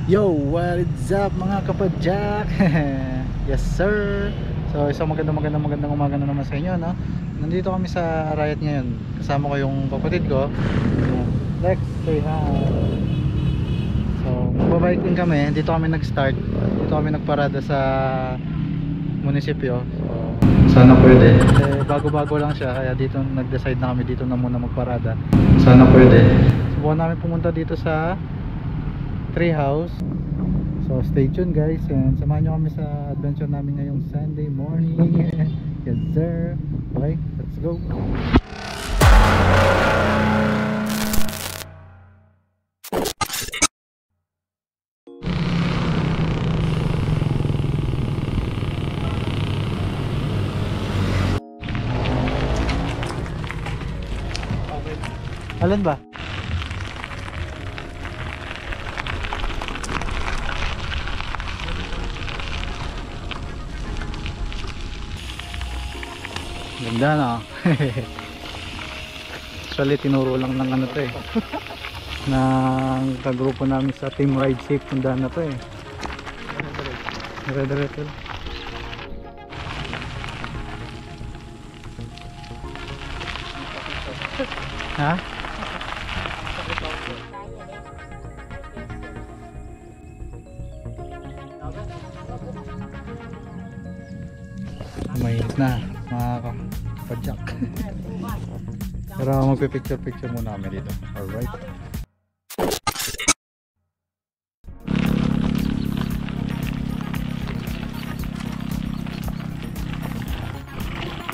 Yo, what's up mga kapadyak? Yes sir. So isang magandang umaga na naman sa inyo, no? Nandito kami sa Arayat ngayon. Kasama ko yung kapatid ko, Lex, say hi. So magbabike din kami. Dito kami nag-start. Dito kami nagparada sa munisipyo. So sana pwede. Bago-bago lang siya, kaya dito nag-decide na kami dito na muna magparada. Sana pwede. Subukan namin pumunta dito sa Treehouse. So stay tuned guys, and samahan nyo kami sa adventure namin ngayong Sunday morning. Yes sir. Okay, let's go. Alin ba? Ganda na. Actually tinuro lang ng ano to eh ng kagrupo namin sa Team Ride Safe kung daan na to eh. Dire-diretso. Ha? Mainit na mga kapadyak. Pero magpipicture muna kami dito. Alright.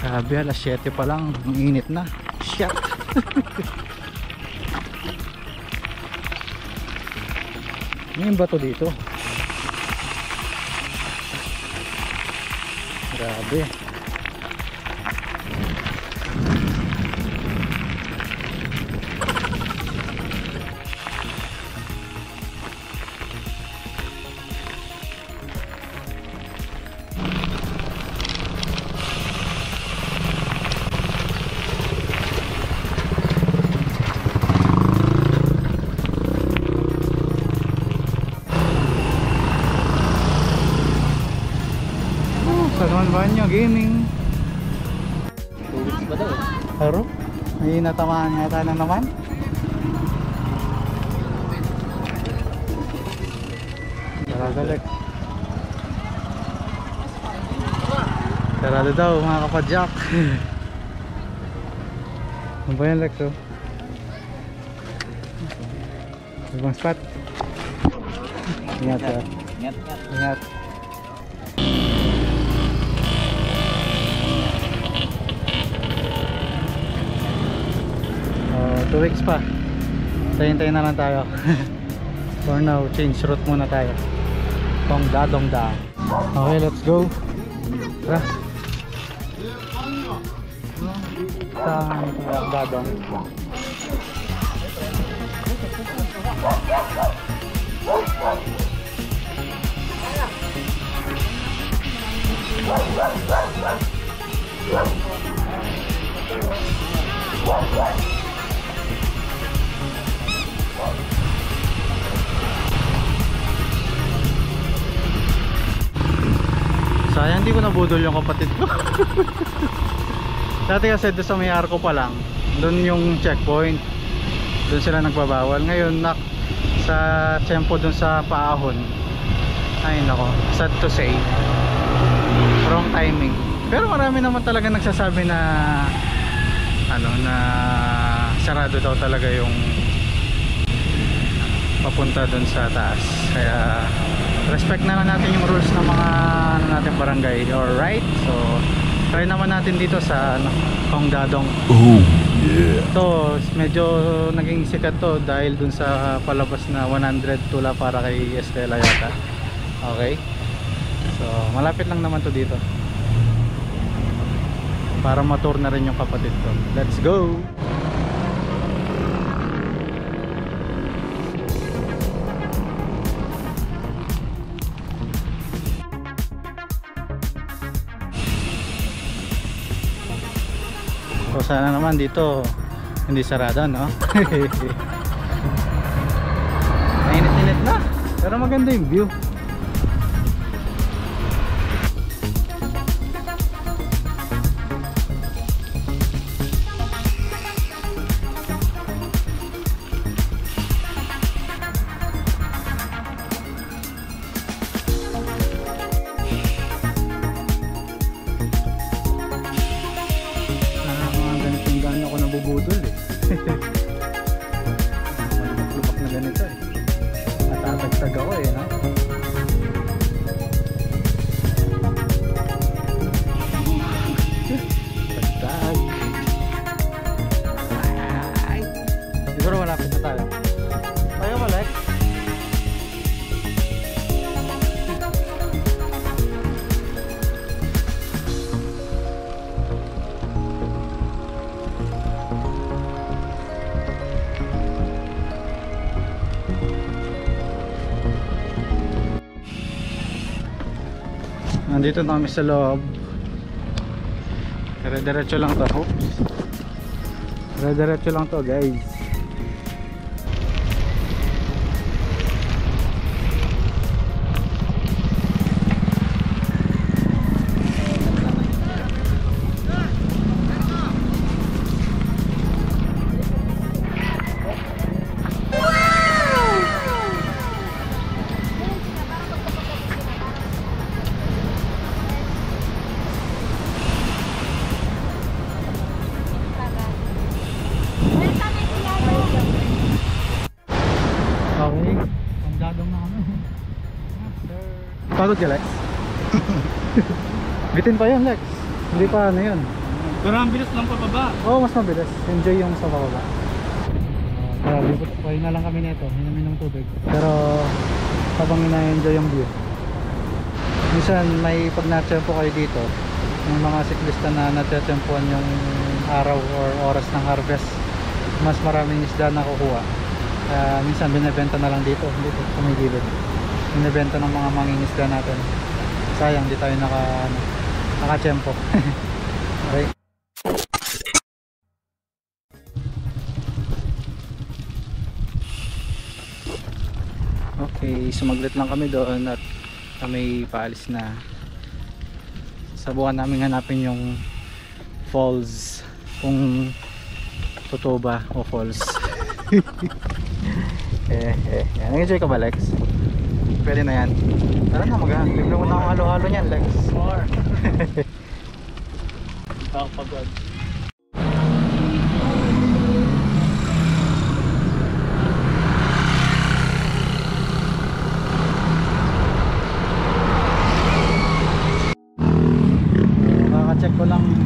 Grabe, alas 7 pa lang. Ang init na. Shit. Ngayon ba to dito? Grabe. Salman Banyo Gaming. 2 weeks ba daw? Pero may natamaan yata na naman. Sarado Lex. Sarado daw mga kapadyak. Ano ba yan Lex oh? Ibang spot. Ingat sir. Ingat. 2 weeks pa. Tayin-tayin na lang tayo. For now, change route muna tayo. Tongda. Okay, let's go. Tara. Saan Tongdadong? Sayang hindi ko nabudol yung kapatid ko. Dati kasi doon sa may arko pa lang, doon yung checkpoint, doon sila nagbabawal. Ngayon sa tempo doon sa Paahon, ay nako, sad to say, wrong timing. Pero marami naman talaga nagsasabi na na sarado daw talaga yung papunta doon sa taas. Kaya respect na lang natin yung rules ng mga natin barangay. Alright, so try naman natin dito sa Tongdadong. Oh yeah. Ito medyo naging sikat to dahil dun sa palabas na 100 tula para kay Estela yata. Okay, so malapit lang naman to dito para ma-tour na rin yung kapatid ko. Let's go. So sana naman dito hindi sarado, no? Mainit-init na. Pero maganda yung view. Mga ganitong gano'n ako nabubudol eh. Lubak na ganito eh. Natatagtag ako eh, no? Tagtag. Ay! Siguro malapit na tayo. Tayo mo, Lex? Nandito na kami sa loob. Dire-diretso lang to. Oops. Dire-diretso lang to, guys. Okay. Ang dadong na kami. Pagod ka, Lex? Bitin pa yun, Lex. Hindi pa ano yun. Pero ang bilis lang pababa. Oo, mas mabilis. Enjoy yung sa bababa. Kaya pahinga lang kami nito. Hinamin ng tubig. Pero habang ina-enjoy yung view. Minsan may pag na-tempo kayo dito, yung mga siklista na na-tempoan yung araw or oras ng harvest, mas maraming isda na kukuha. Minsan binibenta na lang dito sa may gilid. Binibenta ng mga mangingisda natin. Sayang di tayo naka-tempo. Okay. Okay, sumaglit lang kami doon at kami paalis na. Sabukan namin hanapin yung falls, kung totoo ba o falls. Nag-enjoy ka ba, Lex? Pwede na yan. Tara na, bibili mo na akong halo-halo niyan, Lex. More. Pagod.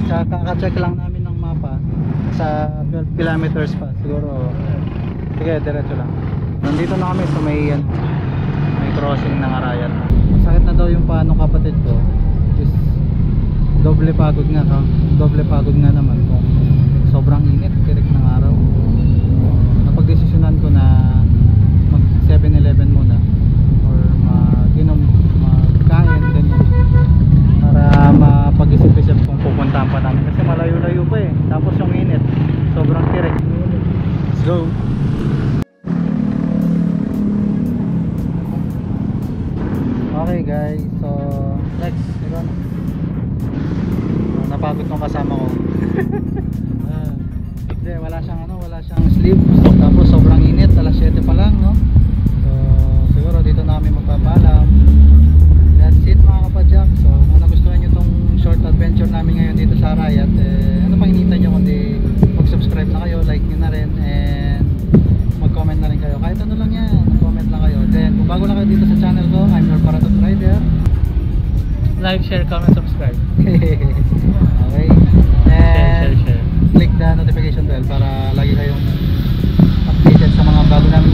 Kaka-check lang namin ng mapa sa 12 kilometers pa siguro. Sige, diretso lang. Nandito na kami sa may crossing ng Arayat. Masakit na daw yung paa ng kapatid ko. Just doble pagod nga naman kung sobrang init, tirik ng araw. Napagdesisyonan ko na mag 7-Eleven muna or magkain ganyan para mapag-isip-isip kung pupuntahan pa namin kasi malayo-layo pa eh, tapos yung init sobrang tirik. Let's go. Okay guys, so next ikaw na. Napagod tong kasama ko. Hindi, wala siyang sleeves, tapos sobrang init, alas 7 pa lang, no? So siguro dito na kami magpapaalam. That's it mga kapadyak. So kung nagustuhan nyo tong short adventure namin ngayon dito sa Arayat, ano pang hinihintay nyo kundi mag-subscribe na kayo, like nyo na rin, and mag-comment na rin kayo. Kahit ano lang yan, mag-comment lang kayo. Then kung bago lang kayo dito sa channel ko, I'm your Paratot Rider. Like, share, comment, subscribe. Okay. And Share. click the notification bell para lagi kayong updated sa mga bago namin